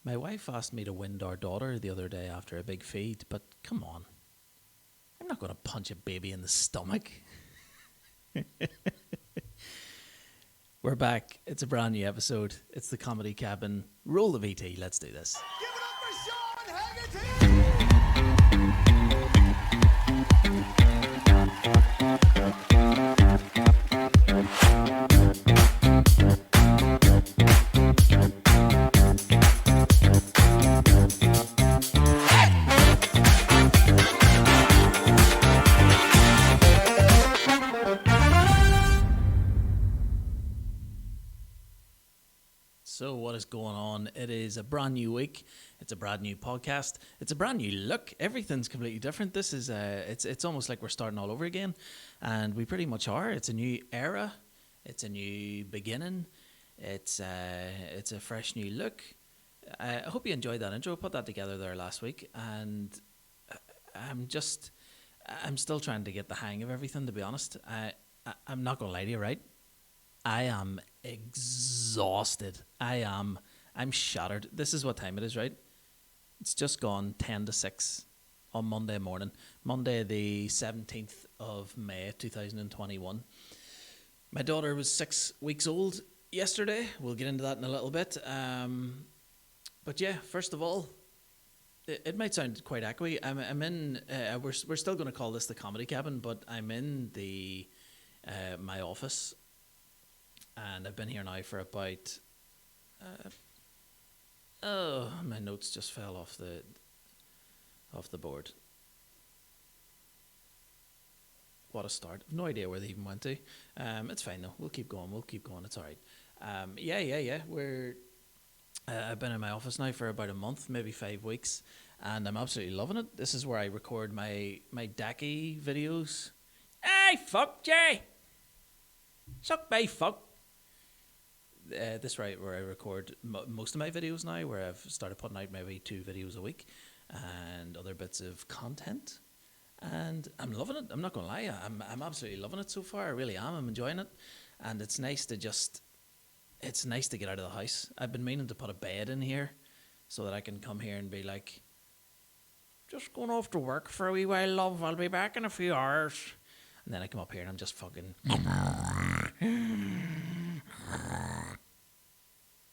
My wife asked me to wind our daughter the other day after a big feed, but come on. I'm not going to punch a baby in the stomach. We're back. It's a brand new episode. It's the Comedy Cabin. Roll the VT. Let's do this. Give it up for Sean Hegarty! So what is going on? It is a brand new week. It's a brand new podcast. It's a brand new look. Everything's completely different. This is it's almost like we're starting all over again, and we pretty much are. It's a new era. It's a new beginning. It's a fresh new look. I hope you enjoyed that intro. I put that together there last week, and I'm still trying to get the hang of everything. To be honest, I'm not gonna lie to you, right? I am exhausted. I'm shattered. This is what time it is, right? It's just gone 10 to 6 on Monday morning. Monday the 17th of May 2021. My daughter was 6 weeks old yesterday. We'll get into that in a little bit. But yeah, first of all, it might sound quite echoey. I'm in, we're still going to call this the Comedy Cabin, but I'm in my office. And I've been here now for about... my notes just fell off the board. What a start. No idea where they even went to. It's fine though. We'll keep going. It's all right. Yeah. I've been in my office now for about a month, maybe 5 weeks, and I'm absolutely loving it. This is where I record my Dacky videos. Hey, fuck, Jay! Suck my fuck. This right where I record most of my videos now, where I've started putting out maybe 2 videos a week and other bits of content, and I'm loving it. I'm not gonna lie, I'm absolutely loving it so far. I really am. I'm enjoying it, and it's nice to get out of the house. I've been meaning to put a bed in here so that I can come here and be like, just going off to work for a wee while, love. I'll be back in a few hours, and then I come up here and I'm just fucking.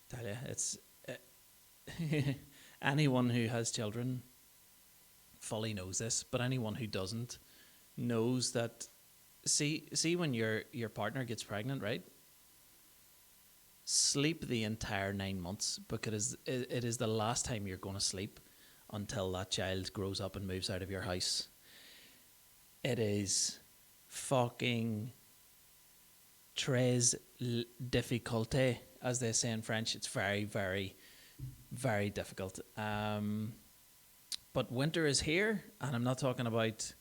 Tell you, it's anyone who has children fully knows this, but anyone who doesn't knows that. See when your partner gets pregnant, right? Sleep the entire 9 months, because it is the last time you're going to sleep until that child grows up and moves out of your house. It is fucking très difficult, as they say in French. It's very, very, very difficult. But winter is here, and I'm not talking about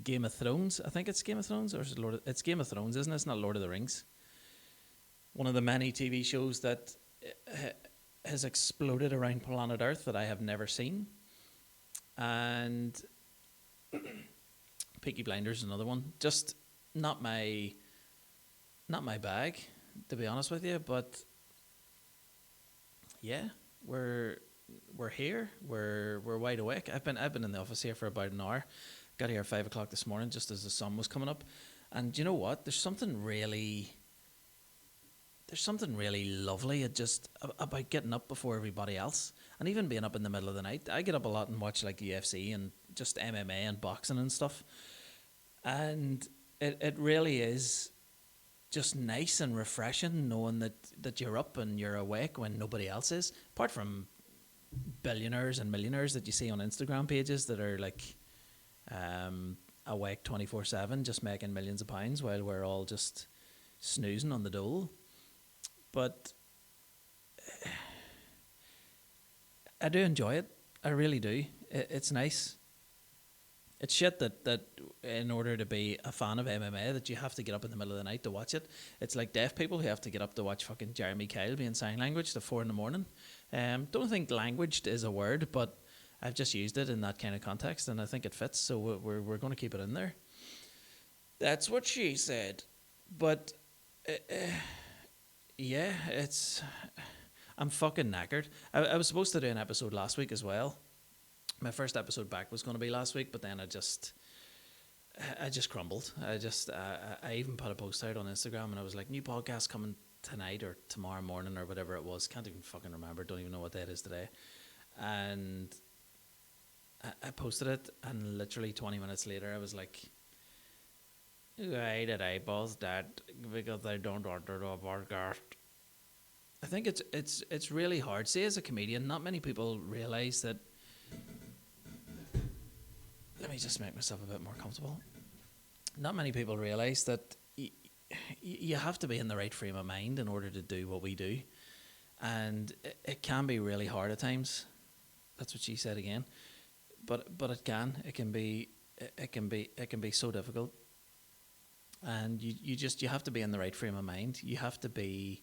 Game of Thrones. I think it's Game of Thrones, or is it it's Game of Thrones, isn't it? It's not Lord of the Rings. One of the many TV shows that has exploded around planet Earth that I have never seen. And Peaky Blinders is another one. Just not my bag, to be honest with you, but yeah, we're here. We're wide awake. I've been in the office here for about an hour. Got here at 5 o'clock this morning, just as the sun was coming up. And you know what? There's something really lovely about getting up before everybody else, and even being up in the middle of the night. I get up a lot and watch like UFC and just MMA and boxing and stuff, and it really is just nice and refreshing knowing that you're up and you're awake when nobody else is, apart from billionaires and millionaires that you see on Instagram pages that are like awake 24/7, just making millions of pounds while we're all just snoozing on the dole. But I do enjoy it. I really do. It's nice. It's shit that in order to be a fan of MMA that you have to get up in the middle of the night to watch it. It's like deaf people who have to get up to watch fucking Jeremy Kyle being sign language to 4 a.m. Don't think languaged is a word, but I've just used it in that kind of context, and I think it fits, so we're going to keep it in there. That's what she said. But yeah, it's... I'm fucking knackered. I was supposed to do an episode last week as well. My first episode back was going to be last week, but then I just crumbled. I even put a post out on Instagram and I was like, new podcast coming tonight or tomorrow morning or whatever it was. Can't even fucking remember. Don't even know what day it is today. And I posted it, and literally 20 minutes later I was like, why did I post that? Because I don't want to do a podcast. I think it's really hard. See, as a comedian, not many people realise that. Let me just make myself a bit more comfortable. Not many people realise that you have to be in the right frame of mind in order to do what we do, and it can be really hard at times. That's what she said again, but it can be so difficult, and you have to be in the right frame of mind. You have to be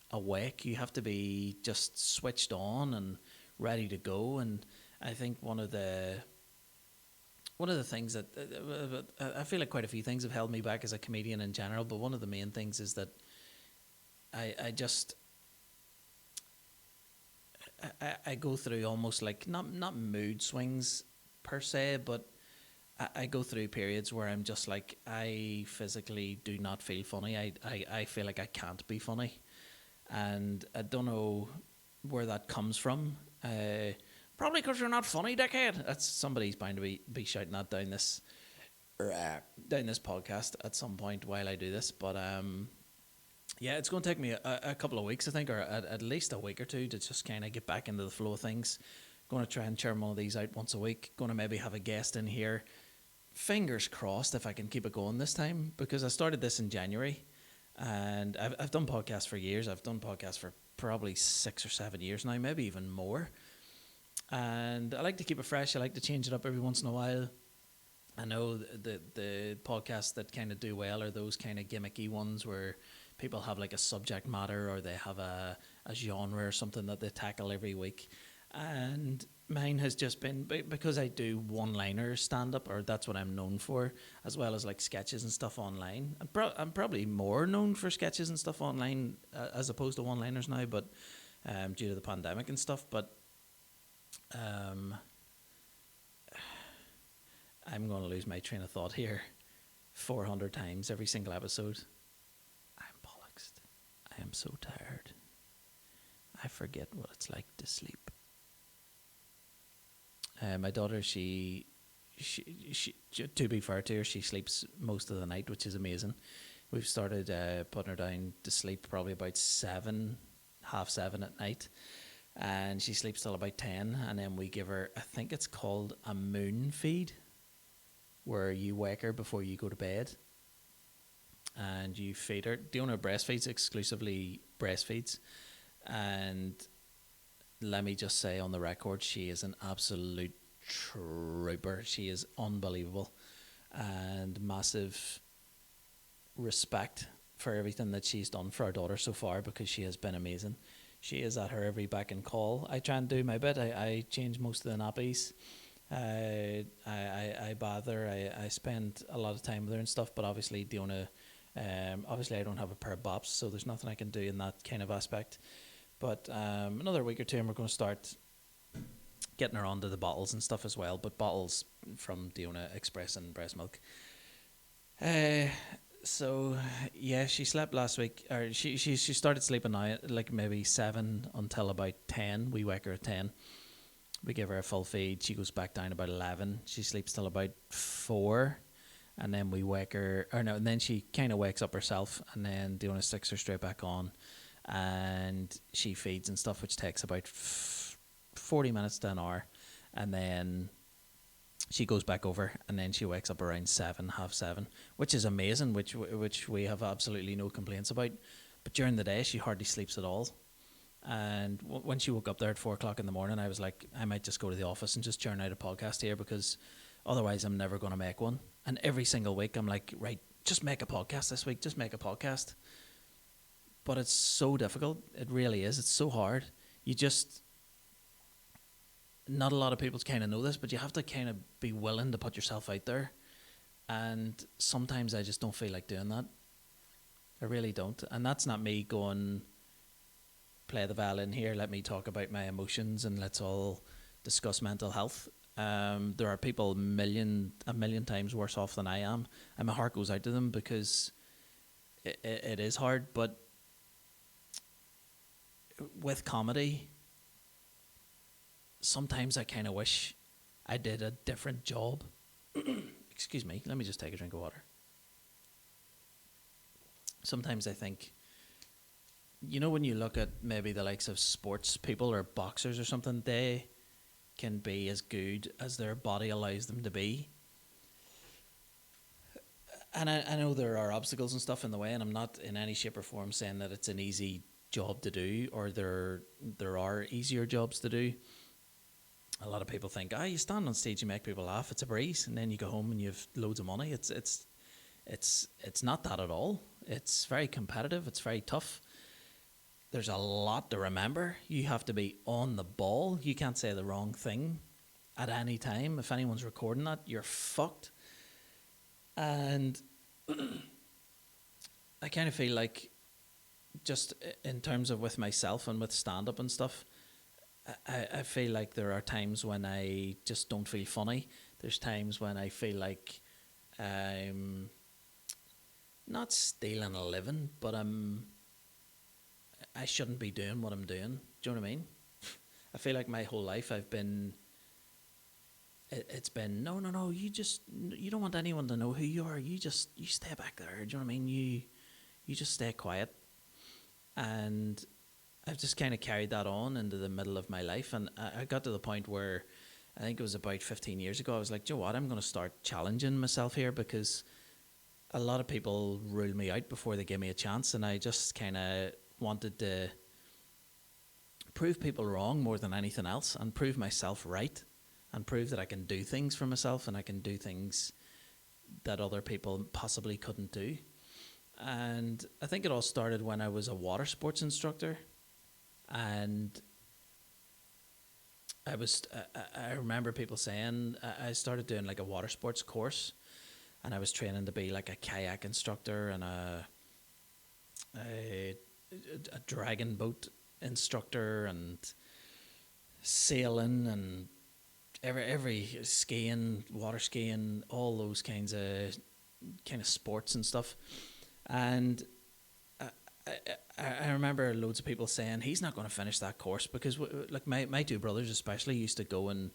awake. You have to be just switched on and ready to go. And I think one of the things that I feel like quite a few things have held me back as a comedian in general, but one of the main things is that I go through almost like not mood swings per se, but I go through periods where I'm just like, I physically do not feel funny. I feel like I can't be funny, and I don't know where that comes from. Probably because you're not funny, dickhead. That's somebody's bound to be shouting that down this podcast at some point while I do this. But yeah, it's going to take me a couple of weeks, I think, or at least a week or two to just kind of get back into the flow of things. Going to try and churn one of these out once a week. Going to maybe have a guest in here. Fingers crossed if I can keep it going this time, because I started this in January, and I've done podcasts for years. I've done podcasts for probably 6 or 7 years now, maybe even more. And I like to keep it fresh. I like to change it up every once in a while. I know the podcasts that kind of do well are those kind of gimmicky ones where people have like a subject matter, or they have a genre or something that they tackle every week. And mine has just been, because I do one-liner stand-up, or that's what I'm known for, as well as like sketches and stuff online. I'm probably more known for sketches and stuff online as opposed to one-liners now, but due to the pandemic and stuff. But I'm going to lose my train of thought here 400 times every single episode. I'm bollocks. I am so tired. I forget what it's like to sleep. My daughter, she, to be fair to her, she sleeps most of the night, which is amazing. We've started putting her down to sleep probably about 7, half 7 at night. And she sleeps till about 10, and then we give her, I think it's called a moon feed, where you wake her before you go to bed, and you feed her. Diona breastfeeds, exclusively breastfeeds, and let me just say on the record, she is an absolute trooper. She is unbelievable, and massive respect for everything that she's done for our daughter so far, because she has been amazing. She is at her every beck and call. I try and do my bit. I change most of the nappies. I bath her. I spend a lot of time with her and stuff. But obviously, Diona, obviously I don't have a pair of bops, so there's nothing I can do in that kind of aspect. But another week or two, and we're going to start getting her onto the bottles and stuff as well. But bottles from Diona Express and breast milk. So yeah, she slept last week, or she started sleeping now at like maybe 7 until about 10. We wake her at 10. We give her a full feed. She goes back down about 11. She sleeps till about 4, and then we wake her, and then she kind of wakes up herself, and then Diona sticks her straight back on, and she feeds and stuff, which takes about 40 minutes to an hour, and then she goes back over, and then she wakes up around 7, half 7, which is amazing, which we have absolutely no complaints about. But during the day, she hardly sleeps at all. And when she woke up there at 4 o'clock in the morning, I was like, I might just go to the office and just churn out a podcast here, because otherwise I'm never going to make one. And every single week I'm like, right, just make a podcast this week, just make a podcast. But it's so difficult. It really is. It's so hard. Not a lot of people kind of know this, but you have to kind of be willing to put yourself out there. And sometimes I just don't feel like doing that. I really don't. And that's not me going play the violin here. Let me talk about my emotions and let's all discuss mental health. There are people a million times worse off than I am, and my heart goes out to them because it is hard. But with comedy, sometimes I kind of wish I did a different job. Excuse me, let me just take a drink of water. Sometimes I think, when you look at maybe the likes of sports people or boxers or something, they can be as good as their body allows them to be. And I know there are obstacles and stuff in the way, and I'm not in any shape or form saying that it's an easy job to do, or there are easier jobs to do. A lot of people think, you stand on stage, you make people laugh, it's a breeze, and then you go home and you have loads of money. It's not that at all. It's very competitive. It's very tough. There's a lot to remember. You have to be on the ball. You can't say the wrong thing at any time. If anyone's recording that, you're fucked. And I kind of feel like, just in terms of with myself and with stand-up and stuff, I feel like there are times when I just don't feel funny. There's times when I feel like I'm not stealing a living, but I shouldn't be doing what I'm doing. Do you know what I mean? I feel like my whole life it's been, no, you don't want anyone to know who you are. You stay back there. Do you know what I mean? You just stay quiet. And I've just kind of carried that on into the middle of my life. And I got to the point where I think it was about 15 years ago. I was like, do you know what? I'm going to start challenging myself here, because a lot of people rule me out before they give me a chance. And I just kind of wanted to prove people wrong more than anything else, and prove myself right, and prove that I can do things for myself, and I can do things that other people possibly couldn't do. And I think it all started when I was a water sports instructor, and I remember people saying, I started doing like a water sports course, and I was training to be like a kayak instructor and a dragon boat instructor and sailing and every skiing, water skiing, all those kinds of sports and stuff. And I remember loads of people saying he's not going to finish that course, because like my two brothers especially used to go and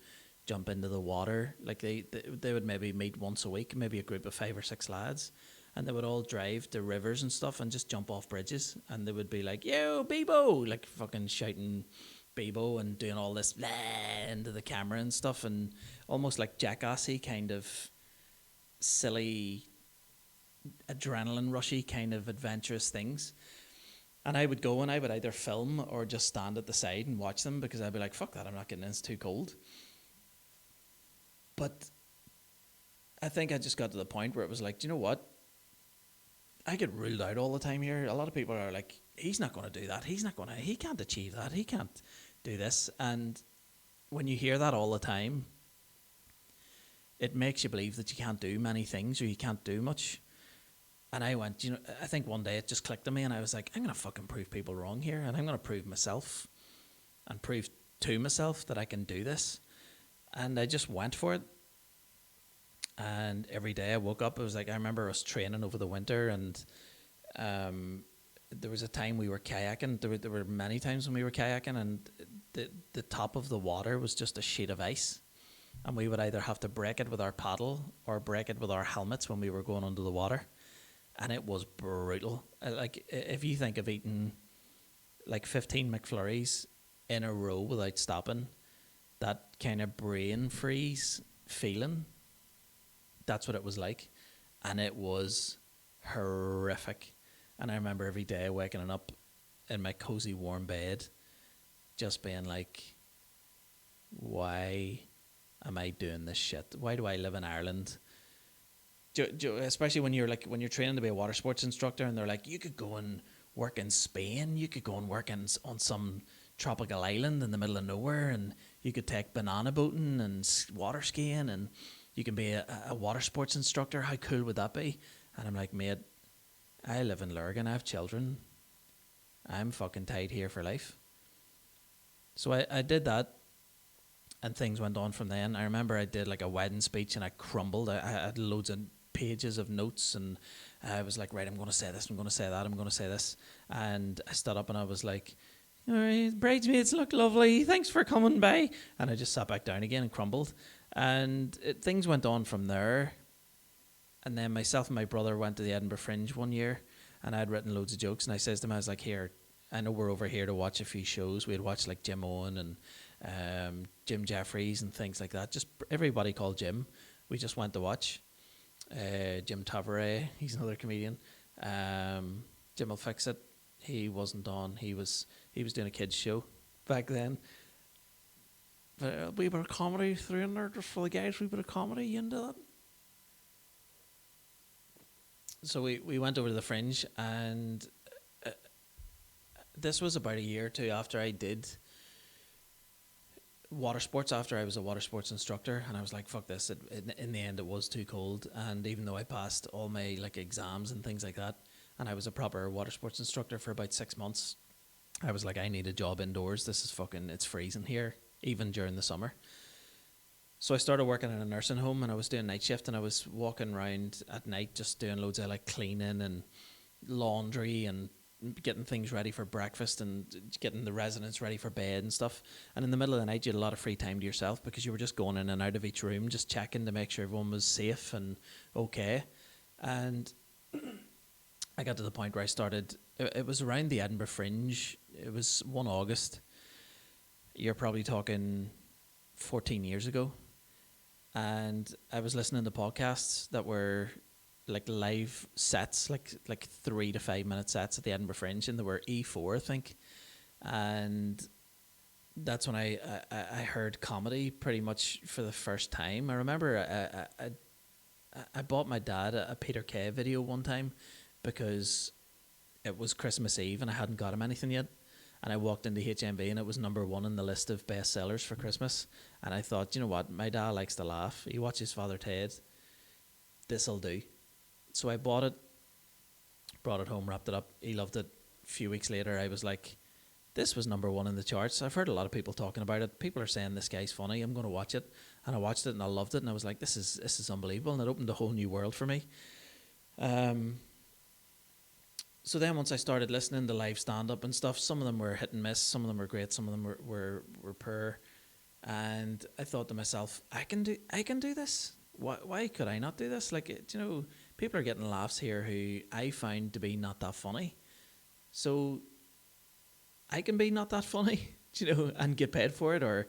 jump into the water. Like they would maybe meet once a week, maybe a group of 5 or 6 lads, and they would all drive to rivers and stuff and just jump off bridges, and they would be like, yo, Bebo, like fucking shouting Bebo and doing all this blah into the camera and stuff, and almost like jackassy kind of silly, adrenaline rushy kind of adventurous things. And I would go and I would either film or just stand at the side and watch them, because I'd be like, fuck that, I'm not getting in, it's too cold. But I think I just got to the point where it was like, do you know what? I get ruled out all the time here. A lot of people are like, he's not going to do that. He can't achieve that. He can't do this. And when you hear that all the time, it makes you believe that you can't do many things, or you can't do much. And I went, I think one day it just clicked on me, and I was like, I'm going to fucking prove people wrong here, and I'm going to prove myself and prove to myself that I can do this. And I just went for it. And every day I woke up, it was like, I remember us training over the winter, and there was a time we were kayaking. There were many times when we were kayaking, and the top of the water was just a sheet of ice. And we would either have to break it with our paddle or break it with our helmets when we were going under the water. And it was brutal. Like, if you think of eating like 15 McFlurries in a row without stopping, that kind of brain freeze feeling, that's what it was like. And it was horrific. And I remember every day waking up in my cozy warm bed just being like, why am I doing this shit? Why do I live in Ireland? Especially when you're training to be a water sports instructor, and they're like, you could go and work in Spain, you could go and work on some tropical island in the middle of nowhere, and you could take banana boating and water skiing, and you can be a water sports instructor. How cool would that be? And I'm like, mate, I live in Lurgan, I have children, I'm fucking tied here for life. So I did that, and things went on from then. I remember I did like a wedding speech and I crumbled. I had loads of pages of notes, and I was like, right, I'm going to say this, I'm going to say that, I'm going to say this. And I stood up and I was like, all right, bridesmaids look lovely, thanks for coming by. And I just sat back down again and crumbled. And things went on from there. And then myself and my brother went to the Edinburgh Fringe one year, and I had written loads of jokes. And I says to him, I was like, here, I know we're over here to watch a few shows. We had watched like Jim Owen and Jim Jeffries and things like that. Just everybody called Jim. We just went to watch. Jim Tavares, he's another comedian. Jim will fix it. He wasn't on. He was doing a kids show back then. But a wee bit of comedy through in there just for the guys. A wee bit of comedy. You into that? So we went over to the Fringe, and this was about a year or two after I did water sports, after I was a water sports instructor, and I was like, fuck this. In the end, it was too cold, and even though I passed all my like exams and things like that, and I was a proper water sports instructor for about 6 months, I was like, I need a job indoors. This is fucking, it's freezing here, even during the summer. So I started working in a nursing home, and I was doing night shift, and I was walking around at night just doing loads of like cleaning and laundry and getting things ready for breakfast and getting the residents ready for bed and stuff. And in the middle of the night, you had a lot of free time to yourself because you were just going in and out of each room, just checking to make sure everyone was safe and okay. And I got to the point where I started, it was around the Edinburgh Fringe. It was 1 August. You're probably talking 14 years ago. And I was listening to podcasts that were like live sets, like 3 to 5 minute sets at the Edinburgh Fringe, and they were E4, I think. And that's when I heard comedy pretty much for the first time. I remember I bought my dad a Peter Kay video one time because it was Christmas Eve and I hadn't got him anything yet. And I walked into HMV and it was #1 on the list of bestsellers for Christmas. And I thought, you know what, my dad likes to laugh. He watches Father Ted. This'll do. So I bought it, brought it home, wrapped it up. He loved it. A few weeks later, I was like, this was #1 in the charts. I've heard a lot of people talking about it. People are saying this guy's funny. I'm going to watch it. And I watched it and I loved it. And I was like, this is unbelievable. And it opened a whole new world for me. So then once I started listening to live stand-up and stuff, some of them were hit and miss. Some of them were great. Some of them were poor. And I thought to myself, I can do this. Why could I not do this? Like, you know, people are getting laughs here who I find to be not that funny. So I can be not that funny, you know, and get paid for it, or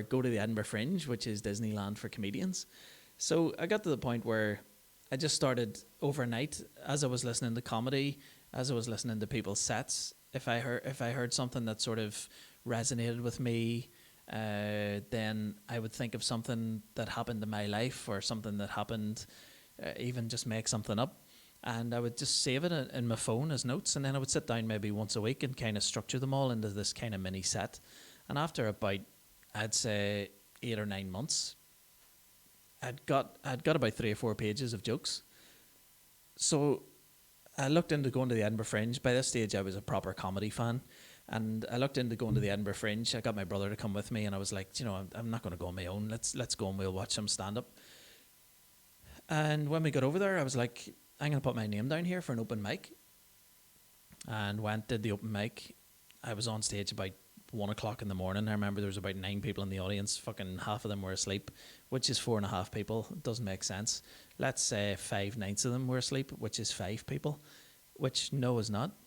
go to the Edinburgh Fringe, which is Disneyland for comedians. So I got to the point where I just started overnight, as I was listening to comedy, as I was listening to people's sets. If I heard something that sort of resonated with me, then I would think of something that happened in my life or something that happened, even just make something up. And I would just save it in my phone as notes, and then I would sit down maybe once a week and kind of structure them all into this kind of mini set. And after about, I'd say 8 or 9 months, I'd got about 3 or 4 pages of jokes. So I looked into going to the Edinburgh Fringe. By this stage, I was a proper comedy fan. And I looked into going to the Edinburgh Fringe. I got my brother to come with me, and I was like, you know, I'm not going to go on my own. Let's go and we'll watch some stand-up. And when we got over there, I was like, I'm going to put my name down here for an open mic. And did the open mic. I was on stage about 1 o'clock in the morning. I remember there was about 9 people in the audience. Fucking half of them were asleep, which is 4.5 people. It doesn't make sense. Let's say 5/9 of them were asleep, which is 5 people, which no is not.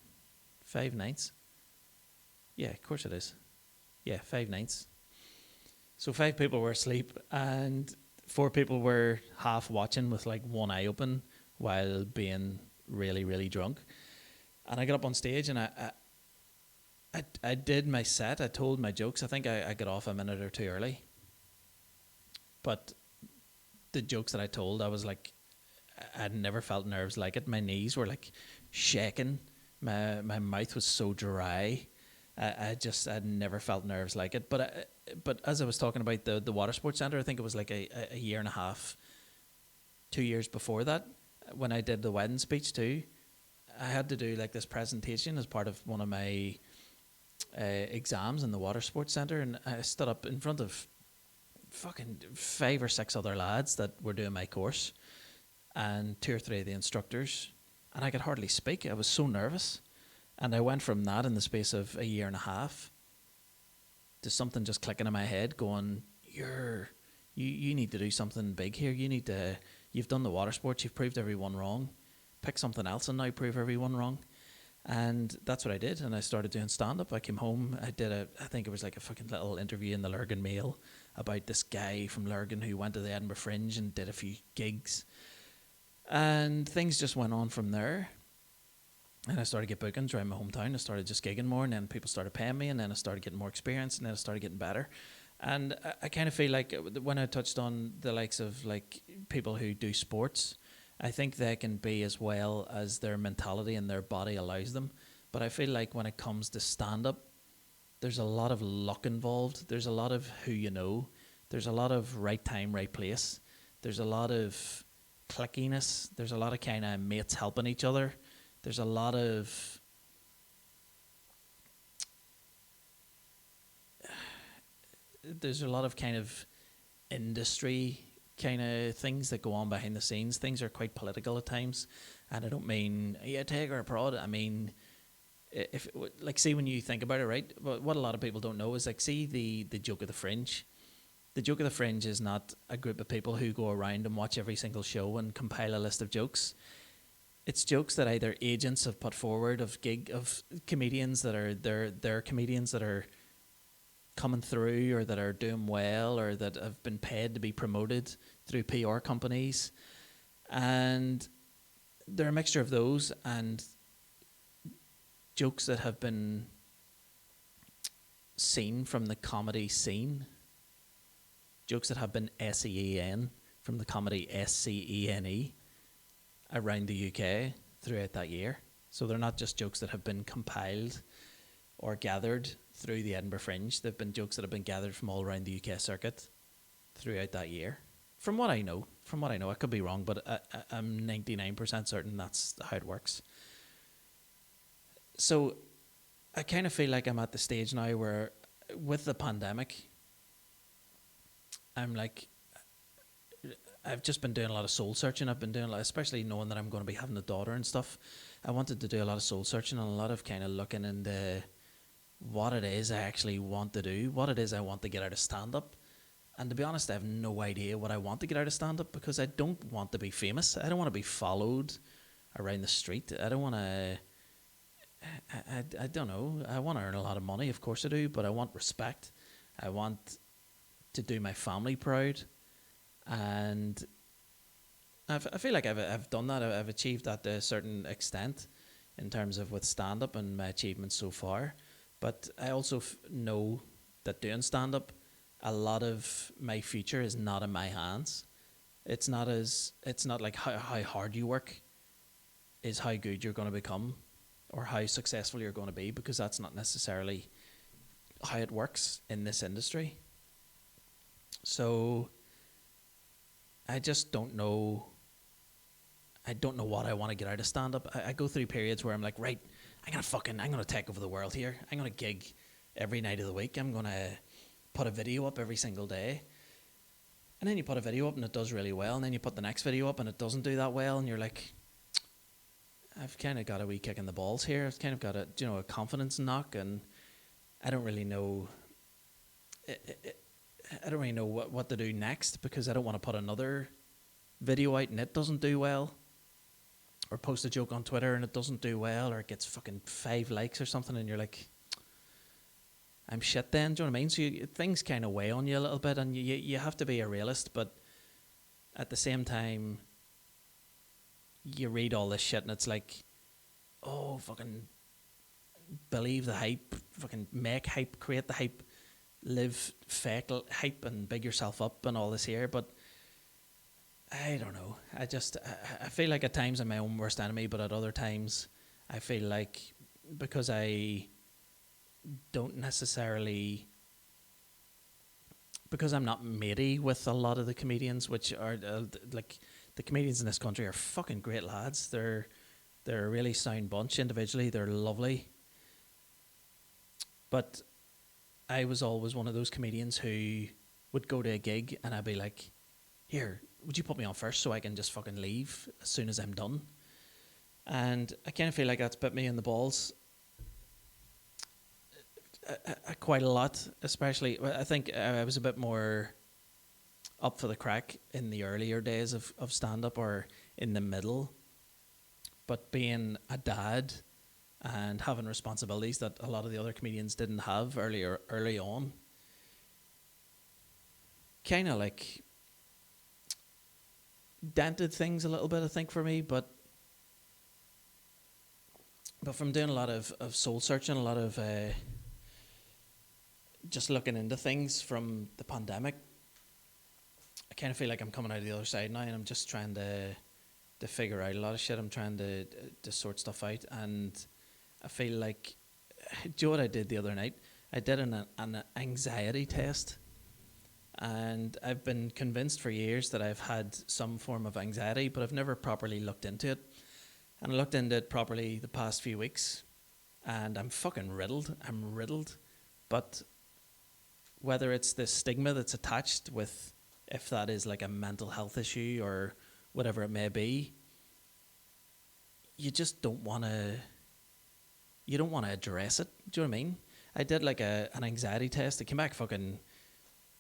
5/9. Yeah, of course it is. Yeah, 5/9. So 5 people were asleep and 4 people were half watching with like one eye open while being really, really drunk. And I got up on stage and I did my set. I told my jokes. I think I got off a minute or 2 early. But the jokes that I told, I was like, I'd never felt nerves like it. My knees were like shaking. My mouth was so dry. I'd never felt nerves like it. But as I was talking about the Water Sports Centre, I think it was like a year and a half, 2 years before that, when I did the wedding speech too. I had to do like this presentation as part of one of my exams in the water sports centre, and I stood up in front of fucking 5 or 6 other lads that were doing my course, and 2 or 3 of the instructors, and I could hardly speak. I was so nervous, and I went from that in the space of a year and a half to something just clicking in my head, going, you need to do something big here. You've done the water sports, you've proved everyone wrong. Pick something else and now prove everyone wrong. And that's what I did, and I started doing stand-up. I came home, I think it was like a fucking little interview in the Lurgan Mail about this guy from Lurgan who went to the Edinburgh Fringe and did a few gigs. And things just went on from there. And I started to get bookings around my hometown. I started just gigging more, and then people started paying me, and then I started getting more experience, and then I started getting better. And I kind of feel like when I touched on the likes of like people who do sports, I think they can be as well as their mentality and their body allows them. But I feel like when it comes to stand-up, there's a lot of luck involved. There's a lot of who you know. There's a lot of right time, right place. There's a lot of clickiness. There's a lot of kind of mates helping each other. There's a lot of kind of industry kind of things that go on behind the scenes. Things are quite political at times, and I don't mean take or prod. I mean, if like, see, when you think about it, right? What a lot of people don't know is like, see the joke of the Fringe. The joke of the Fringe is not a group of people who go around and watch every single show and compile a list of jokes. It's jokes that either agents have put forward of comedians that are they're comedians that are coming through or that are doing well or that have been paid to be promoted through PR companies, and they're a mixture of those and jokes that have been seen from the comedy scene, jokes that have been SEN from the comedy SCENE around the UK throughout that year. So they're not just jokes that have been compiled or gathered through the Edinburgh Fringe. They've been jokes that have been gathered from all around the UK circuit throughout that year. From what I know, I could be wrong, but I'm 99% certain that's how it works. So I kind of feel like I'm at the stage now where, with the pandemic, I'm like, I've just been doing a lot of soul searching. I've been doing a lot, especially knowing that I'm going to be having a daughter and stuff. I wanted to do a lot of soul searching and a lot of kind of looking into what it is I actually want to do, what it is I want to get out of stand-up. And to be honest, I have no idea what I want to get out of stand-up, because I don't want to be famous. I don't want to be followed around the street. I don't want to... I don't know. I want to earn a lot of money, of course I do, but I want respect. I want to do my family proud. And I feel like I've done that. I've achieved that to a certain extent in terms of with stand-up and my achievements so far. But I also know that doing stand-up, a lot of my future is not in my hands. It's not like how hard you work is how good you're going to become or how successful you're going to be, because that's not necessarily how it works in this industry. So I just don't know. I don't know what I want to get out of stand-up. I go through periods where I'm like, right, I'm gonna take over the world here. I'm gonna gig every night of the week. I'm gonna put a video up every single day. And then you put a video up and it does really well, and then you put the next video up and it doesn't do that well, and you're like, I've kind of got a wee kick in the balls here. I've kind of got a confidence knock, and I don't really know. I don't really know what to do next, because I don't want to put another video out and it doesn't do well, or post a joke on Twitter and it doesn't do well, or it gets fucking 5 likes or something, and you're like, I'm shit then. Do you know what I mean? So things kind of weigh on you a little bit, and you have to be a realist, but at the same time, you read all this shit and it's like, oh, fucking believe the hype, fucking make hype, create the hype, live fake hype and big yourself up and all this here. But I don't know. I feel like at times I'm my own worst enemy, but at other times I feel like, because I don't necessarily, because I'm not matey with a lot of the comedians, which are like, the comedians in this country are fucking great lads. They're a really sound bunch individually. They're lovely. But I was always one of those comedians who would go to a gig and I'd be like, here, would you put me on first so I can just fucking leave as soon as I'm done? And I kind of feel like that's bit me in the balls quite a lot, especially. I think I was a bit more up for the crack in the earlier days of stand-up or in the middle. But being a dad and having responsibilities that a lot of the other comedians didn't have early on, kind of like dented things a little bit, I think, for me. But from doing a lot of soul searching, a lot of just looking into things from the pandemic, I kind of feel like I'm coming out of the other side now, and I'm just trying to figure out a lot of shit. I'm trying to sort stuff out, and I feel like, do you know what I did the other night? I did an anxiety test, and I've been convinced for years that I've had some form of anxiety, but I've never properly looked into it. And I looked into it properly the past few weeks, and I'm fucking riddled. I'm riddled. But whether it's the stigma that's attached with, if that is like a mental health issue or whatever it may be, you just don't want to. You don't want to address it. Do you know what I mean? I did like an anxiety test. It came back fucking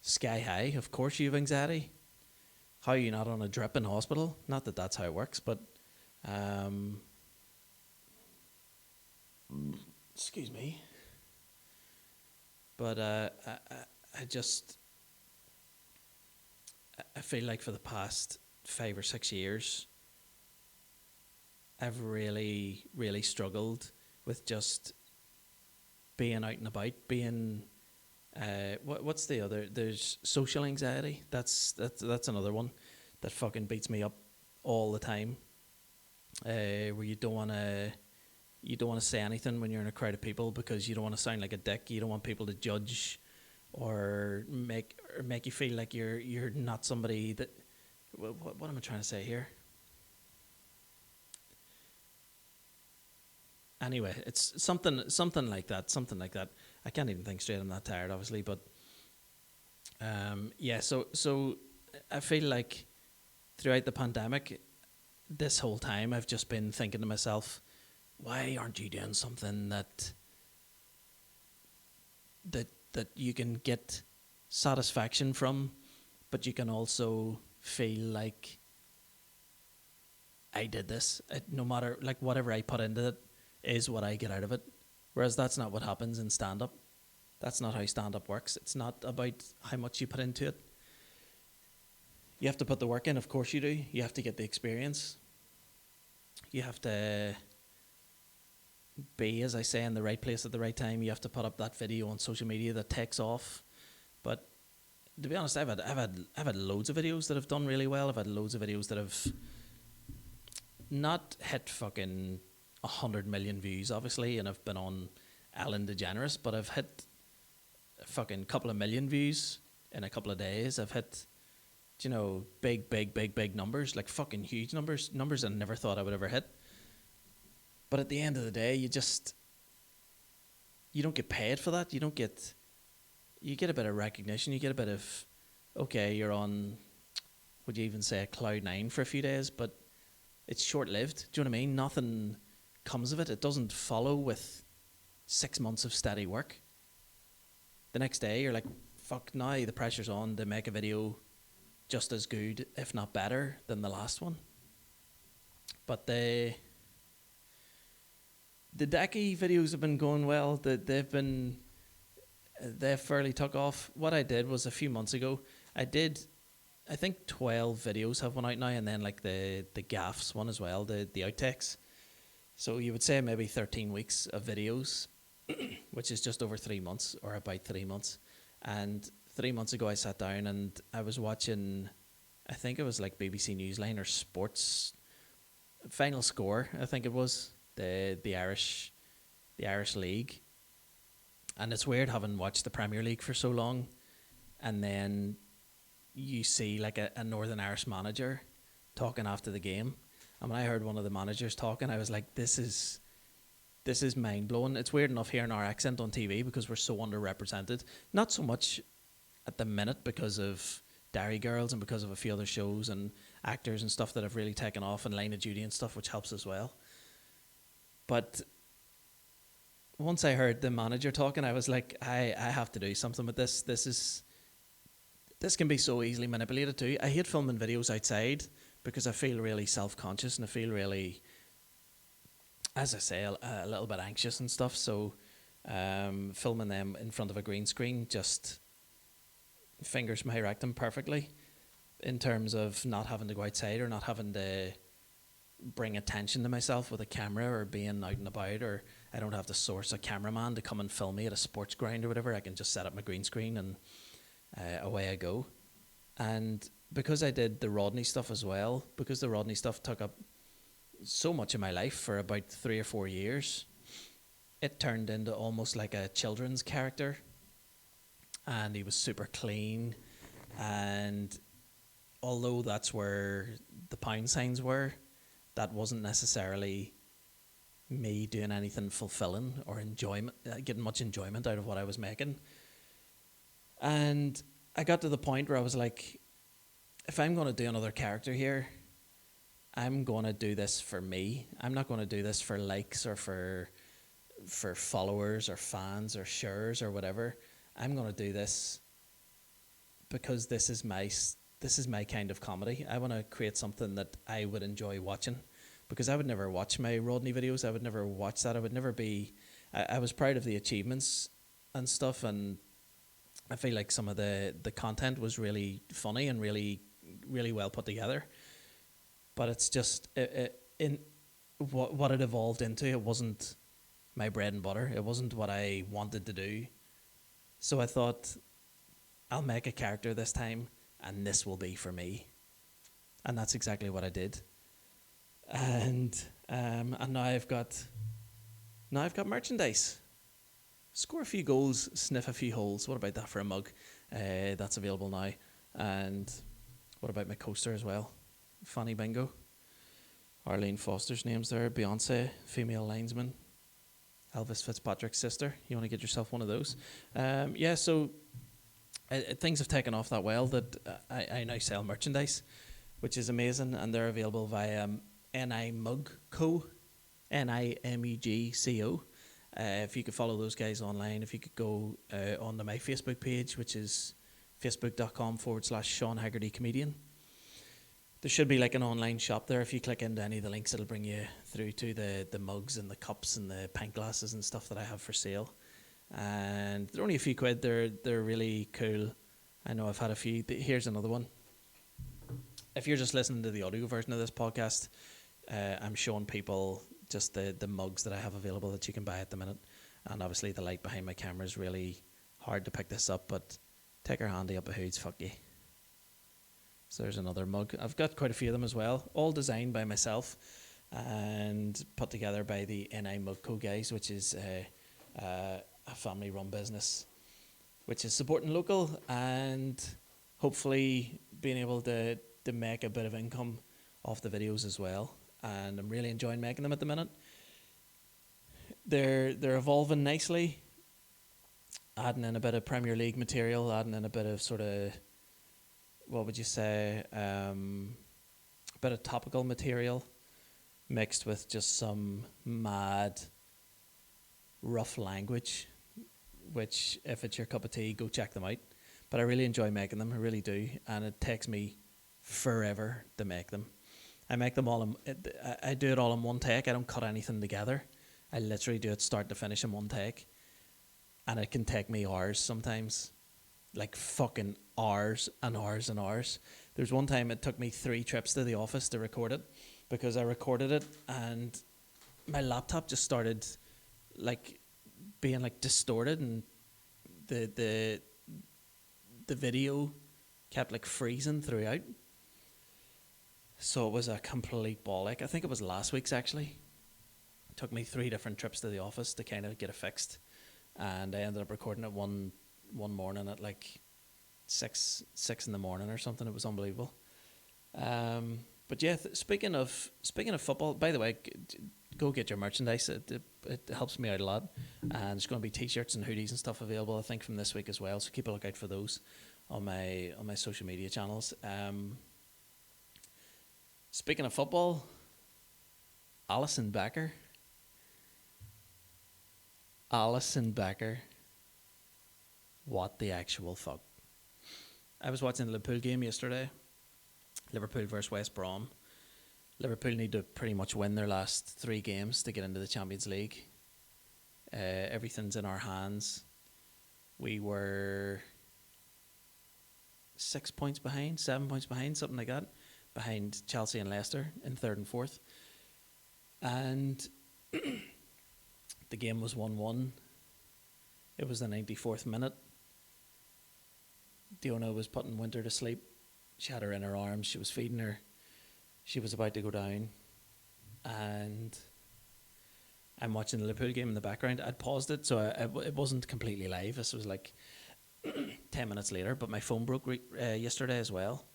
sky high. Of course you have anxiety. How are you not on a drip in hospital? Not that that's how it works, but excuse me. But I just I feel like for the past 5 or 6 years, I've really, really struggled with just being out and about, being what's the other? There's social anxiety. That's another one that fucking beats me up all the time. Where you don't want to say anything when you're in a crowd of people because you don't want to sound like a dick. You don't want people to judge or make you feel like you're not somebody that. What am I trying to say here? Anyway, it's something like that. Something like that. I can't even think straight. I'm that tired, obviously. But yeah. So I feel like throughout the pandemic, this whole time I've just been thinking to myself, why aren't you doing something that you can get satisfaction from, but you can also feel like I did this. No matter, like, whatever I put into it is what I get out of it. Whereas that's not what happens in stand-up. That's not how stand-up works. It's not about how much you put into it. You have to put the work in, of course you do. You have to get the experience. You have to be, as I say, in the right place at the right time. You have to put up that video on social media that takes off. But to be honest, I've had loads of videos that have done really well. I've had loads of videos that have not hit fucking 100 million views, obviously, and I've been on Ellen DeGeneres, but I've hit a fucking couple of million views in a couple of days. I've hit, big numbers, like fucking huge numbers I never thought I would ever hit. But at the end of the day, you don't get paid for that. You get a bit of recognition. You get a bit of, okay, you're on, would you even say, a cloud nine for a few days, but it's short-lived. Do you know what I mean? Nothing comes of it. It doesn't follow with 6 months of steady work. The next day, you're like, fuck, now the pressure's on to make a video just as good, if not better, than the last one. But the Decky videos have been going well. They've fairly took off. What I did was, a few months ago, I think 12 videos have one out now, and then like the gaffs one as well, the outtakes. So you would say maybe 13 weeks of videos, which is just over 3 months, or about 3 months. And 3 months ago I sat down and I was watching, I think it was like BBC Newsline or Sports Final Score, I think it was, the Irish League. And it's weird having watched the Premier League for so long, and then you see like a Northern Irish manager talking after the game. And when I heard one of the managers talking, I was like, this is this is mind blowing. It's weird enough hearing our accent on TV because we're so underrepresented. Not so much at the minute because of Dairy Girls and because of a few other shows and actors and stuff that have really taken off, and Line of Duty and stuff, which helps as well. But once I heard the manager talking, I was like, I have to do something with this. This can be so easily manipulated too. I hate filming videos outside because I feel really self-conscious and I feel really, as I say, a little bit anxious and stuff. So filming them in front of a green screen just fingers my rectum perfectly in terms of not having to go outside or not having to bring attention to myself with a camera or being out and about, or I don't have to source a cameraman to come and film me at a sports ground or whatever. I can just set up my green screen and away I go. And because I did the Rodney stuff as well, because the Rodney stuff took up so much of my life for about 3 or 4 years, it turned into almost like a children's character. And he was super clean, and although that's where the pound signs were, that wasn't necessarily me doing anything fulfilling or enjoyment, getting much enjoyment out of what I was making. And I got to the point where I was like, if I'm going to do another character here, I'm going to do this for me. I'm not going to do this for likes or for followers or fans or shares or whatever. I'm going to do this because this is my kind of comedy. I want to create something that I would enjoy watching, because I would never watch my Rodney videos. I would never watch that. I would never be... I was proud of the achievements and stuff, and I feel like some of the content was really funny and really, really well put together. But it's just... in what it evolved into, it wasn't my bread and butter. It wasn't what I wanted to do. So I thought, I'll make a character this time, and this will be for me. And that's exactly what I did. And now I've got merchandise. Score a few goals, sniff a few holes. What about that for a mug? That's available now. And what about my coaster as well? Fanny Bingo. Arlene Foster's name's there. Beyonce, female linesman. Elvis Fitzpatrick's sister. You want to get yourself one of those? So things have taken off that well that I now sell merchandise, which is amazing, and they're available via NIMUGCO, NIMUGCO. If you could follow those guys online, if you could go onto my Facebook page, which is facebook.com/Sean Hegarty Comedian. There should be like an online shop there. If you click into any of the links, it'll bring you through to the mugs and the cups and the pint glasses and stuff that I have for sale. And they're only a few quid. They're really cool. I know I've had a few. Here's another one. If you're just listening to the audio version of this podcast, I'm showing people just the mugs that I have available that you can buy at the minute. And obviously the light behind my camera is really hard to pick this up, but take her handy up a hoods, fuck you. So there's another mug. I've got quite a few of them as well, all designed by myself and put together by the NI Mugco guys, which is a family-run business, which is supporting local and hopefully being able to make a bit of income off the videos as well. And I'm really enjoying making them at the minute. They're evolving nicely, adding in a bit of Premier League material, adding in a bit of sort of, what would you say, a bit of topical material mixed with just some mad, rough language, which, if it's your cup of tea, go check them out. But I really enjoy making them, I really do, and it takes me forever to make them. I make them all, I do it all in one take. I don't cut anything together. I literally do it start to finish in one take. And it can take me hours sometimes. Like fucking hours and hours and hours. There's one time it took me 3 trips to the office to record it, because I recorded it and my laptop just started like being like distorted, and the video kept like freezing throughout. So it was a complete bollock. I think it was last week's actually. It took me 3 different trips to the office to kind of get it fixed, and I ended up recording it one morning at like 6 in the morning or something. It was unbelievable. But yeah, speaking of football, by the way, go get your merchandise. It helps me out a lot. And there's going to be t-shirts and hoodies and stuff available, I think, from this week as well. So keep a lookout for those on my social media channels. Speaking of football, Alisson Becker. Alisson Becker. What the actual fuck? I was watching the Liverpool game yesterday. Liverpool versus West Brom. Liverpool need to pretty much win their last 3 games to get into the Champions League. Everything's in our hands. We were 6 points behind, 7 points behind, something like that, behind Chelsea and Leicester in 3rd and 4th. And the game was 1-1. It was the 94th minute. Diona was putting Winter to sleep. She had her in her arms. She was feeding her. She was about to go down. And I'm watching the Liverpool game in the background. I'd paused it, so it wasn't completely live. This was like 10 minutes later. But my phone broke yesterday as well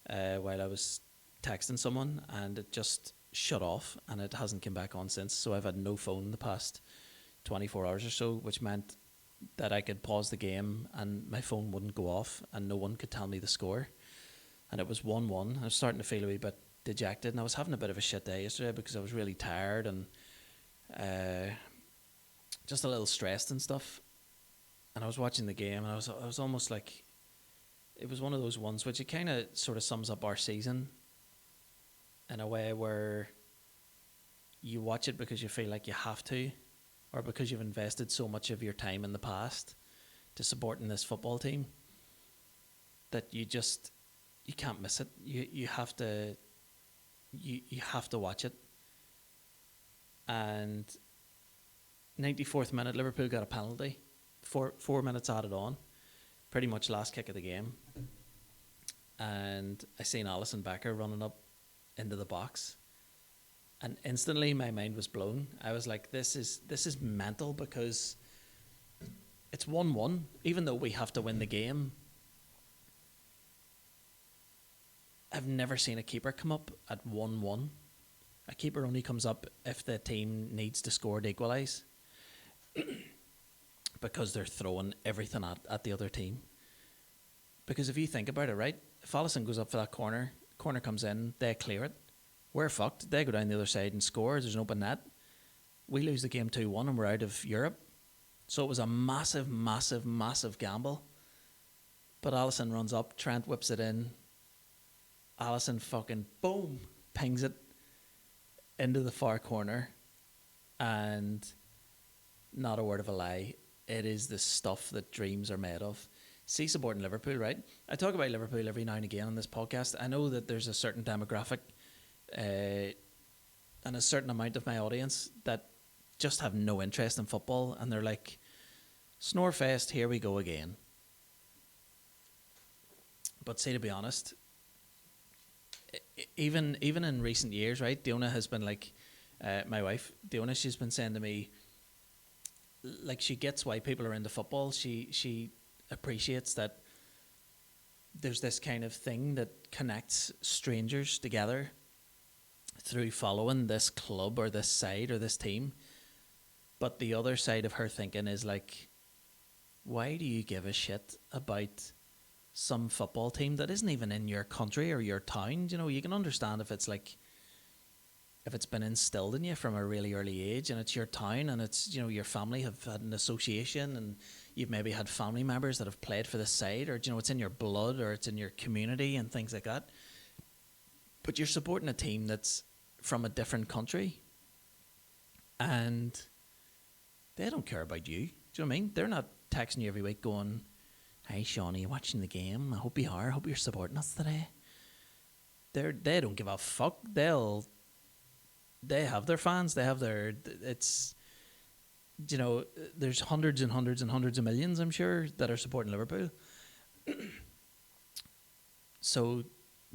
while I was texting someone. And it just shut off. And it hasn't come back on since. So I've had no phone the past 24 hours or so, which meant that I could pause the game and my phone wouldn't go off and no one could tell me the score. And it was 1-1. I was starting to feel a wee bit dejected, and I was having a bit of a shit day yesterday because I was really tired and just a little stressed and stuff. And I was watching the game, and I was almost like, it was one of those ones which it kind of sort of sums up our season in a way where you watch it because you feel like you have to, or because you've invested so much of your time in the past to supporting this football team that you can't miss it. You have to watch it. And 94th minute, Liverpool got a penalty. 4 minutes added on, pretty much last kick of the game. And I seen Alisson Becker running up into the box. And instantly my mind was blown. I was like, this is mental, because it's 1-1. Even though we have to win the game, I've never seen a keeper come up at 1-1. A keeper only comes up if the team needs to score to equalise, because they're throwing everything at the other team. Because if you think about it, right, if Alisson goes up for that corner comes in, they clear it, we're fucked. They go down the other side and score. There's an open net. We lose the game 2-1 and we're out of Europe. So it was a massive, massive, massive gamble. But Alisson runs up. Trent whips it in. Alisson fucking, boom, pings it into the far corner. And not a word of a lie, it is the stuff that dreams are made of. See, supporting Liverpool, right? I talk about Liverpool every now and again on this podcast. I know that there's a certain demographic and a certain amount of my audience that just have no interest in football, and they're like, Snorefest, here we go again. But see, to be honest, even in recent years, right, Diona has been like, my wife, Diona, she's been saying to me, like, she gets why people are into football. She appreciates that there's this kind of thing that connects strangers together through following this club or this side or this team. But the other side of her thinking is like, why do you give a shit about some football team that isn't even in your country or your town? You know, you can understand if it's like, if it's been instilled in you from a really early age and it's your town and it's, you know, your family have had an association and you've maybe had family members that have played for the side, or, you know, it's in your blood or it's in your community and things like that. But you're supporting a team that's from a different country and they don't care about you. Do you know what I mean? They're not texting you every week going, "Hey Sean, are you watching the game? I hope you are. I hope you're supporting us today." They don't give a fuck. They have their fans. They have their, it's, you know, there's hundreds and hundreds and hundreds of millions, I'm sure, that are supporting Liverpool. So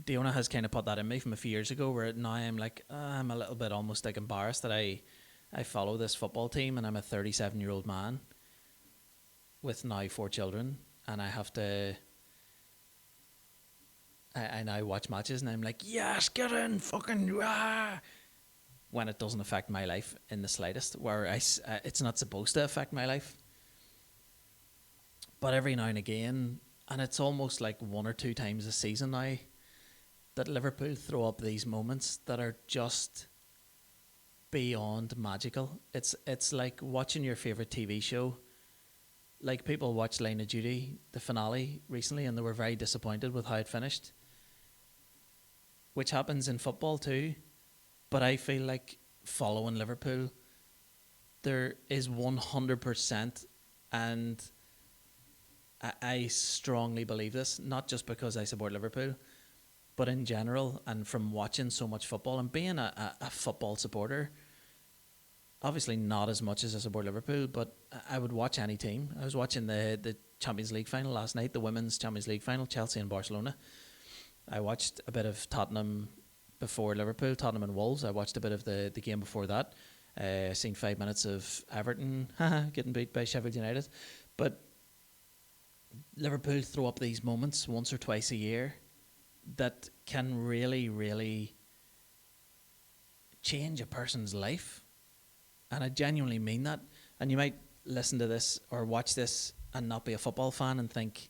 Diona has kind of put that in me from a few years ago, where now I'm like, I'm a little bit almost like embarrassed that I follow this football team and I'm a 37-year-old man with now 4 children, and I have to I now watch matches and I'm like, yes, get in, fucking, ah, when it doesn't affect my life in the slightest, where it's not supposed to affect my life. But every now and again, and it's almost like one or two times a season now, that Liverpool throw up these moments that are just beyond magical. It's like watching your favourite TV show. Like, people watched Line of Duty, the finale, recently, and they were very disappointed with how it finished, which happens in football too. But I feel like following Liverpool, there is 100%, and I strongly believe this, not just because I support Liverpool, but in general, and from watching so much football and being a football supporter. Obviously not as much as I support Liverpool, but I would watch any team. I was watching the Champions League final last night, the Women's Champions League final, Chelsea and Barcelona. I watched a bit of Tottenham before Liverpool, Tottenham and Wolves. I watched a bit of the game before that. Seen 5 minutes of Everton getting beat by Sheffield United. But Liverpool throw up these moments once or twice a year that can really, really change a person's life. And I genuinely mean that. And you might listen to this or watch this and not be a football fan and think,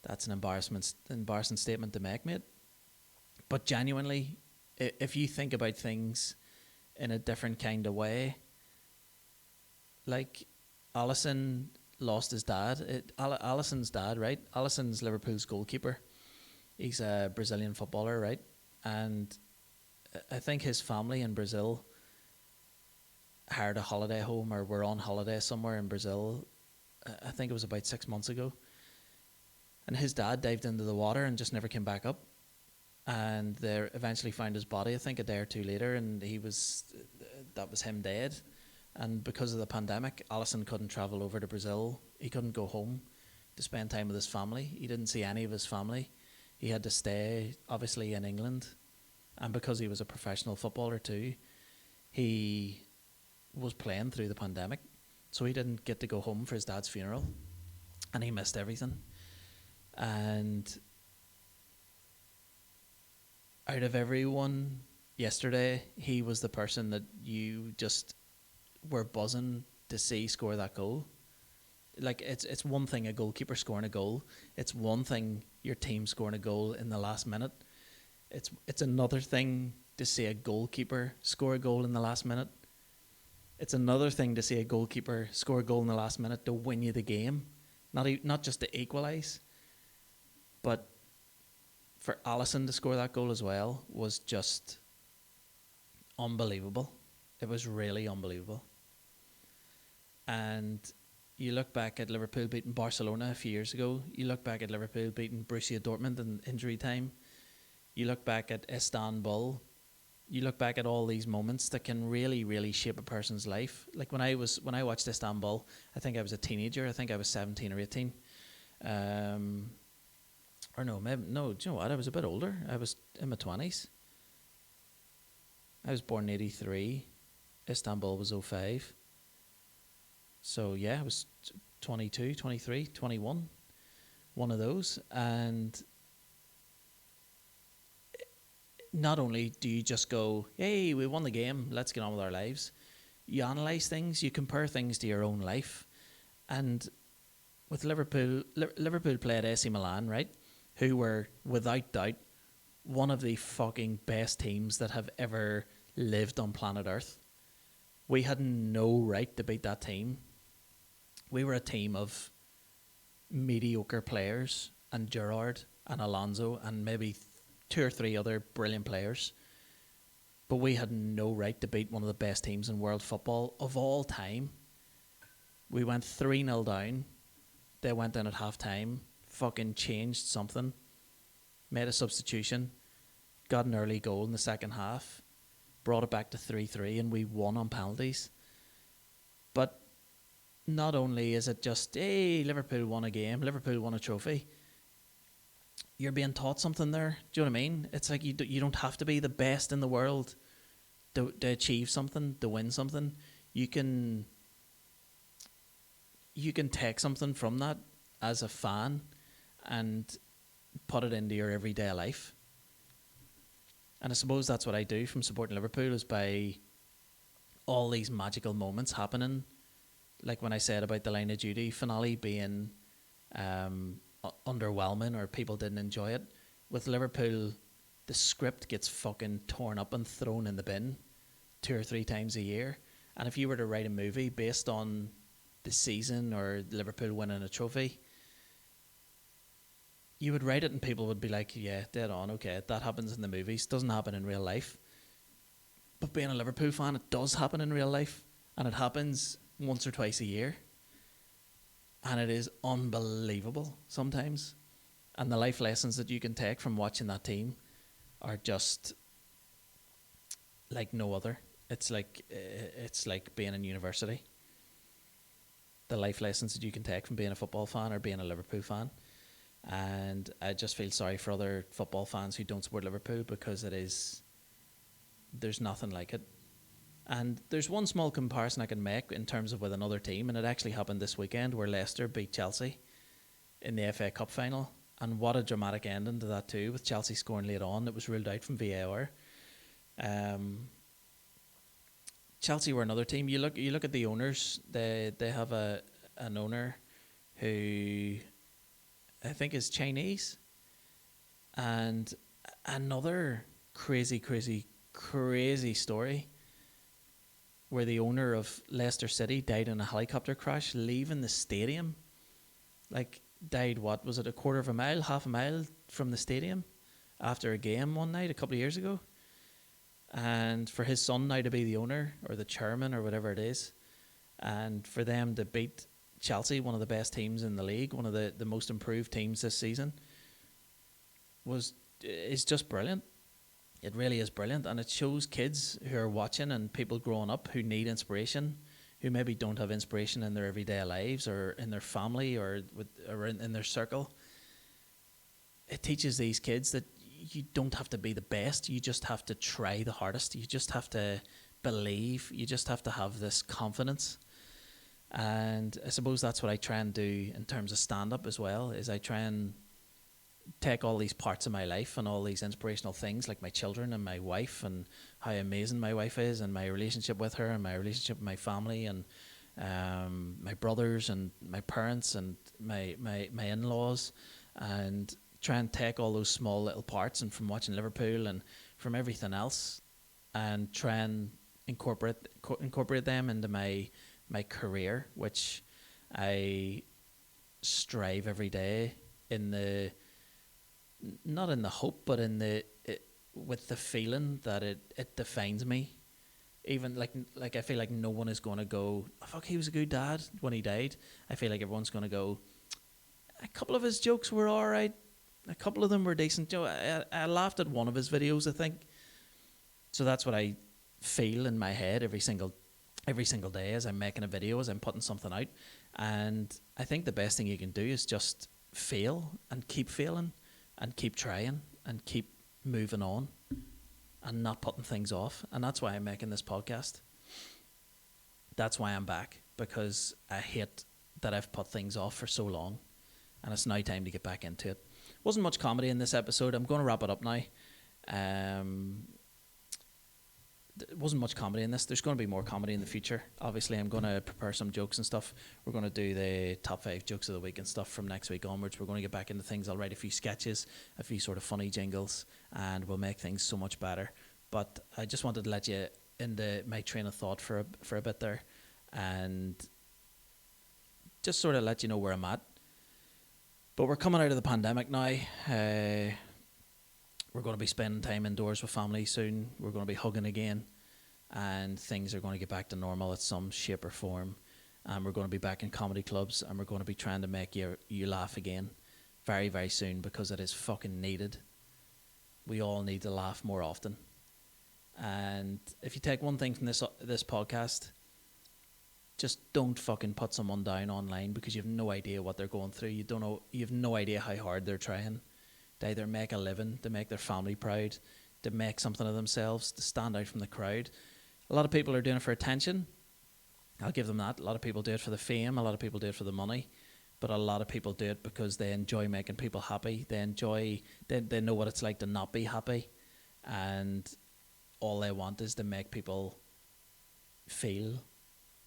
that's an embarrassing statement to make, mate. But genuinely, if you think about things in a different kind of way, like Alisson lost his dad. Alisson's dad, right? Alisson's Liverpool's goalkeeper. He's a Brazilian footballer, right? And I think his family in Brazil hired a holiday home or were on holiday somewhere in Brazil. I think it was about 6 months ago. And his dad dived into the water and just never came back up. And they eventually found his body, I think a day or two later, and that was him dead. And because of the pandemic, Alisson couldn't travel over to Brazil. He couldn't go home to spend time with his family. He didn't see any of his family. He had to stay, obviously, in England. And because he was a professional footballer too, he was playing through the pandemic. So he didn't get to go home for his dad's funeral. And he missed everything. And out of everyone yesterday, he was the person that you just were buzzing to see score that goal. Like, it's one thing a goalkeeper scoring a goal. It's one thing your team scoring a goal in the last minute. It's another thing to see a goalkeeper score a goal in the last minute. It's another thing to see a goalkeeper score a goal in the last minute to win you the game. Not just to equalise, but for Alisson to score that goal as well was just unbelievable. It was really unbelievable. And you look back at Liverpool beating Barcelona a few years ago. You look back at Liverpool beating Borussia Dortmund in injury time. You look back at Istanbul. You look back at all these moments that can really, really shape a person's life. Like when I watched Istanbul, I think I was a teenager. I think I was 17 or 18. Or no, maybe no. Do you know what? I was a bit older. I was in my 20s. I was born in 83. Istanbul was 05. So yeah, I was 22, 23, 21. One of those. And not only do you just go, hey, we won the game, let's get on with our lives. You analyse things, you compare things to your own life. And with Liverpool played AC Milan, right? Who were, without doubt, one of the fucking best teams that have ever lived on planet Earth. We had no right to beat that team. We were a team of mediocre players, and Gerrard and Alonso and maybe two or three other brilliant players. But we had no right to beat one of the best teams in world football of all time. We went 3-0 down. They went in at half-time, fucking changed something, made a substitution, got an early goal in the second half, brought it back to 3-3, and we won on penalties. But not only is it just, hey, Liverpool won a game, Liverpool won a trophy, you're being taught something there. Do you know what I mean? It's like you don't have to be the best in the world to achieve something, to win something. You can take something from that as a fan and put it into your everyday life. And I suppose that's what I do from supporting Liverpool, is by all these magical moments happening. Like when I said about the Line of Duty finale being underwhelming or people didn't enjoy it. With Liverpool, the script gets fucking torn up and thrown in the bin 2 or 3 times a year. And if you were to write a movie based on the season or Liverpool winning a trophy, you would write it and people would be like, yeah, dead on, okay, that happens in the movies, doesn't happen in real life. But being a Liverpool fan, it does happen in real life, and it happens once or twice a year. And it is unbelievable sometimes. And the life lessons that you can take from watching that team are just like no other. It's like being in university. The life lessons that you can take from being a football fan or being a Liverpool fan. And I just feel sorry for other football fans who don't support Liverpool, because there's nothing like it. And there's one small comparison I can make in terms of with another team, and it actually happened this weekend where Leicester beat Chelsea in the FA Cup final. And what a dramatic ending to that too, with Chelsea scoring late on. It was ruled out from VAR. Chelsea were another team. You look at the owners. They have an owner who I think is Chinese, and another crazy story where the owner of Leicester City died in a helicopter crash leaving the stadium. Like, died, what was it, a quarter of a mile, half a mile from the stadium after a game one night a couple of years ago. And for his son now to be the owner or the chairman or whatever it is, and for them to beat Chelsea, one of the best teams in the league, one of the most improved teams this season, is just brilliant. It really is brilliant, and it shows kids who are watching and people growing up who need inspiration, who maybe don't have inspiration in their everyday lives or in their family or in their circle. It teaches these kids that you don't have to be the best, you just have to try the hardest, you just have to believe, you just have to have this confidence. And I suppose that's what I try and do in terms of stand-up as well, is I try and take all these parts of my life and all these inspirational things, like my children and my wife and how amazing my wife is and my relationship with her and my relationship with my family and my brothers and my parents and my in-laws, and try and take all those small little parts and from watching Liverpool and from everything else and try and incorporate them into my career, which I strive every day not in the hope, but with the feeling that it defines me. Even like I feel like no one is going to go, oh, fuck, he was a good dad when he died. I feel like everyone's going to go, a couple of his jokes were all right, a couple of them were decent. I laughed at one of his videos, I think. So that's what I feel in my head every single day as I'm making a video, as I'm putting something out. And I think the best thing you can do is just fail and keep failing and keep trying and keep moving on and not putting things off. And that's why I'm making this podcast. That's why I'm back, because I hate that I've put things off for so long, and it's now time to get back into it. Wasn't much comedy in this episode. I'm going to wrap it up now. There wasn't much comedy in this. There's going to be more comedy in the future. Obviously, I'm going to prepare some jokes and stuff. We're going to do the top 5 jokes of the week and stuff from next week onwards. We're going to get back into things. I'll write a few sketches, a few sort of funny jingles, and we'll make things so much better. But I just wanted to let you into my train of thought for a bit there, and just sort of let you know where I'm at. But we're coming out of the pandemic now. We're going to be spending time indoors with family soon. We're going to be hugging again, and things are going to get back to normal at some shape or form. And we're going to be back in comedy clubs, and we're going to be trying to make you laugh again very, very soon, because it is fucking needed. We all need to laugh more often. And if you take one thing from this podcast, just don't fucking put someone down online, because you have no idea what they're going through. You have no idea how hard they're trying to either make a living, to make their family proud, to make something of themselves, to stand out from the crowd. A lot of people are doing it for attention. I'll give them that. A lot of people do it for the fame. A lot of people do it for the money. but a lot of people do it because they enjoy making people happy. They know what it's like to not be happy, and all they want is to make people feel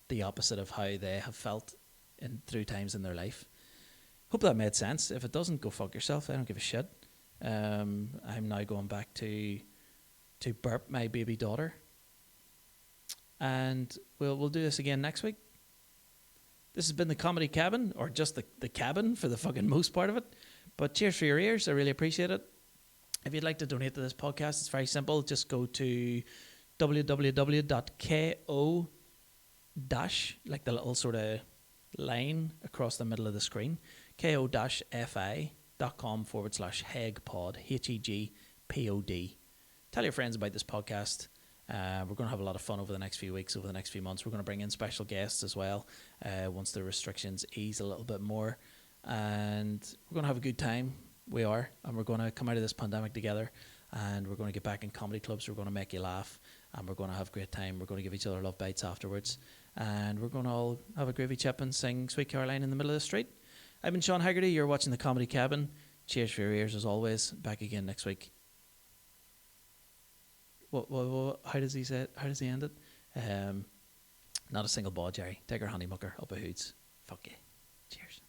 the opposite of how they have felt through times in their life. Hope that made sense. If it doesn't, go fuck yourself. I don't give a shit. I'm now going back to burp my baby daughter, and we'll do this again next week. This has been the Comedy Cabin, or just the cabin for the fucking most part of it. But cheers for your ears. I really appreciate it. If you'd like to donate to this podcast, it's very simple. Just go to www.ko- like the little sort of line across the middle of the screen, ko-fi.com/hegpod, HEGPOD. Tell your friends about this podcast. We're going to have a lot of fun over the next few weeks, over the next few months. We're going to bring in special guests as well once the restrictions ease a little bit more. And we're going to have a good time. We are. And we're going to come out of this pandemic together. And we're going to get back in comedy clubs. We're going to make you laugh. And we're going to have a great time. We're going to give each other love bites afterwards. And we're going to all have a gravy chip and sing Sweet Caroline in the middle of the street. I've been Sean Hegarty. You're watching the Comedy Cabin. Cheers for your ears as always. Back again next week. What, how does he say it? How does he end it? Not a single ball, Jerry. Take her honey mucker up a hoods. Fuck you. Cheers.